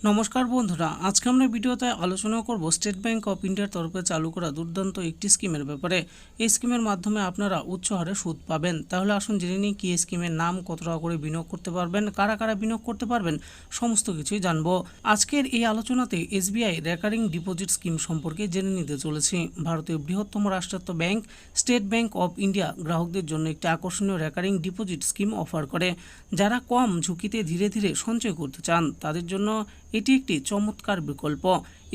নমস্কার বন্ধুরা, আজকে আমরা ভিডিওতে আলোচনা করব স্টেট ব্যাংক অফ ইন্ডিয়ার তরফে চালু করা দুর্দান্ত একটি স্কিমের ব্যাপারে। এই স্কিমের মাধ্যমে আপনারা উচ্চ হারে সুদ পাবেন। তাহলে আসুন জেনে নিই কি স্কিমের নাম, কত টাকা করে বিনিয়োগ করতে পারবেন, কারা কারা বিনিয়োগ করতে পারবেন, সমস্ত কিছুই জানবো। আজকের এই আলোচনাতে এসবিআই রেকারিং ডিপোজিট স্কিম সম্পর্কে জেনে নিতে চলেছি। ভারতের বৃহত্তম রাষ্ট্রায়ত্ত bank state bank of India গ্রাহকদের জন্য একটি আকর্ষণীয় রেকারিং ডিপোজিট স্কিম অফার করে। যারা কম ঝুঁকিতে ধীরে ধীরে সঞ্চয় করতে চান তাদের জন্য এটি একটি চমৎকার বিকল্প।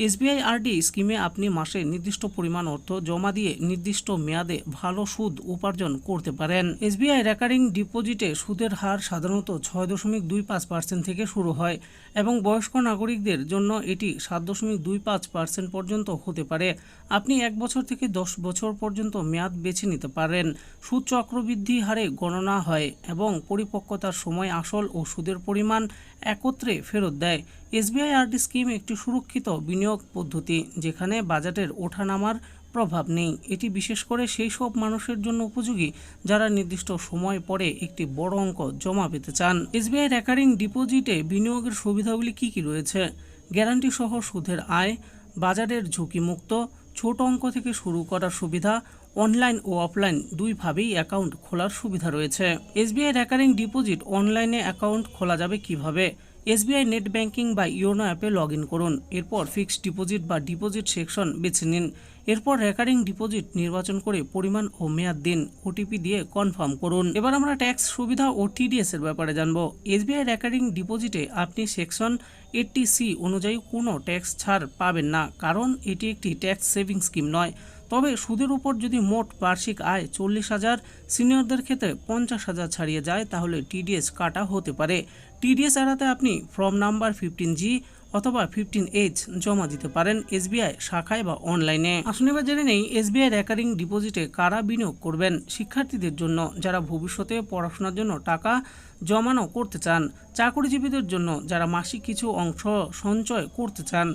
এসবিআই আরডি স্কিমে আপনি মাসে নির্দিষ্ট পরিমাণ অর্থ জমা দিয়ে নির্দিষ্ট মেয়াদে ভালো সুদ উপার্জন করতে পারেন। এসবিআই রেকারিং ডিপোজিটে সুদের হার সাধারণত 6.25% থেকে শুরু হয় এবং বয়স্ক নাগরিকদের জন্য এটি 7.25% পর্যন্ত হতে পারে। আপনি 1 বছর থেকে 10 বছর পর্যন্ত মেয়াদ বেছে নিতে পারেন। সুদ চক্রবৃদ্ধি হারে গণনা হয় এবং পরিপক্কতার সময় আসল ও সুদের পরিমাণ একত্রে ফেরত দেয়। এসবিআই আরডি স্কিম একটি সুরক্ষিত বিনিয়োগ পদ্ধতি যেখানে বাজেটের ওঠানামার প্রভাব নেই। এটি বিশেষ করে সেই সব মানুষের জন্য উপযোগী যারা নির্দিষ্ট সময় পরে একটি বড় অঙ্ক জমা পেতে চান। এসবিআই রেকারিং ডিপোজিটে বিনিয়োগের সুবিধাগুলি কী কী রয়েছে? গ্যারান্টি সহ সুদের আয়, বাজারের ঝুঁকিমুক্ত, ছোট অঙ্ক থেকে শুরু করার সুবিধা, অনলাইন ও অফলাইন দুইভাবেই অ্যাকাউন্ট খোলার সুবিধা রয়েছে। এসবিআই রেকারিং ডিপোজিট অনলাইনে অ্যাকাউন্ট খোলা যাবে কিভাবে? এসবিআই নেট ব্যাংকিং বা ইওনো অ্যাপে লগ ইন করুন। এরপর ফিক্সড ডিপোজিট বা ডিপোজিট সেকশন বেছে নিন। এরপর রেকারিং ডিপোজিট নির্বাচন করে পরিমাণ ও মেয়াদ দিন। ওটিপি দিয়ে কনফার্ম করুন। এবার আমরা ট্যাক্স সুবিধা ও টিডিএস এর ব্যাপারে জানবো। এসবিআই রেকারিং ডিপোজিটে আপনি সেকশন 80C অনুযায়ী কোনো ট্যাক্স ছাড় পাবেন না, কারণ এটি একটি ট্যাক্স সেভিং স্কিম নয়। তবে সুদের উপর যদি মোট বার্ষিক আয় 40,000, সিনিয়রদের ক্ষেত্রে 50,000 ছাড়িয়ে যায় তাহলে টিডিএস কাটা হতে পারে। টিডিএস এড়াতে আপনি ফর্ম নাম্বার 15G অথবা 15H জমা দিতে পারেন এসবিআই শাখায় বা অনলাইনে। আসুন এবার জেনে নেই এসবিআই রেকারিং ডিপোজিটে কারা বিনিয়োগ করবেন। শিক্ষার্থীদের জন্য, যারা ভবিষ্যতে পড়াশোনার জন্য টাকা জমানো করতে চান। চাকরিজীবীদের জন্য, যারা মাসিক কিছু অংশ সঞ্চয় করতে চান।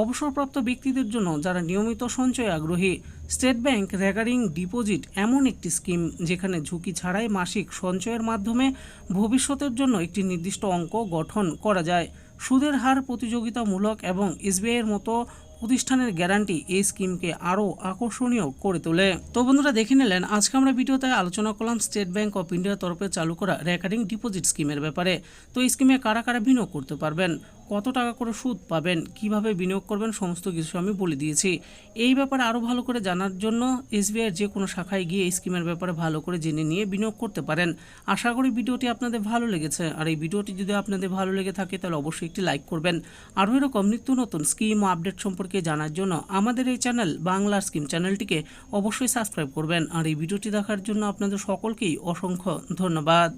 অবসরপ্রাপ্ত ব্যক্তিদের জন্য, যারা নিয়মিত সঞ্চয়ে আগ্রহী। স্টেট ব্যাংক রেকারিং ডিপোজিট এমন একটি স্কিম যেখানে ঝুঁকি ছাড়াই মাসিক সঞ্চয়ের মাধ্যমে ভবিষ্যতের জন্য একটি নির্দিষ্ট অঙ্ক গঠন করা যায়। সুদের হার প্রতিযোগিতামূলক এবং এসবিআইয়ের মতো প্রতিষ্ঠানের গ্যারান্টি এই স্কিমকে আরও আকর্ষণীয় করে তোলে। তো বন্ধুরা, দেখে নিলেন আজকে আমরা ভিডিওতে আলোচনা করলাম স্টেট ব্যাংক অফ ইন্ডিয়ার তরফে চালু করা রেকারিং ডিপোজিট স্কিমের ব্যাপারে। তো এই স্কিমে কারা কারা বিনিয়োগ করতে পারবেন, কত টাকা করে সুদ পাবেন, কিভাবে বিনিয়োগ করবেন, সমস্ত কিছু আমি বলে দিয়েছি। এই ব্যাপারে আরও ভালো করে জানার জন্য এসবিআইয়ের যে কোনো শাখায় গিয়ে এই স্কিমের ব্যাপারে ভালো করে জেনে নিয়ে বিনিয়োগ করতে পারেন। আশা করি ভিডিওটি আপনাদের ভালো লেগেছে। আর এই ভিডিওটি যদি আপনাদের ভালো লেগে থাকে তাহলে অবশ্যই একটি লাইক করবেন। আরও এরকম নিত্য নতুন স্কিম ও আপডেট সম্পর্কে জানার জন্য আমাদের এই চ্যানেল বাংলার স্কিম চ্যানেলটিকে অবশ্যই সাবস্ক্রাইব করবেন। আর এই ভিডিওটি দেখার জন্য আপনাদের সকলকেই অসংখ্য ধন্যবাদ।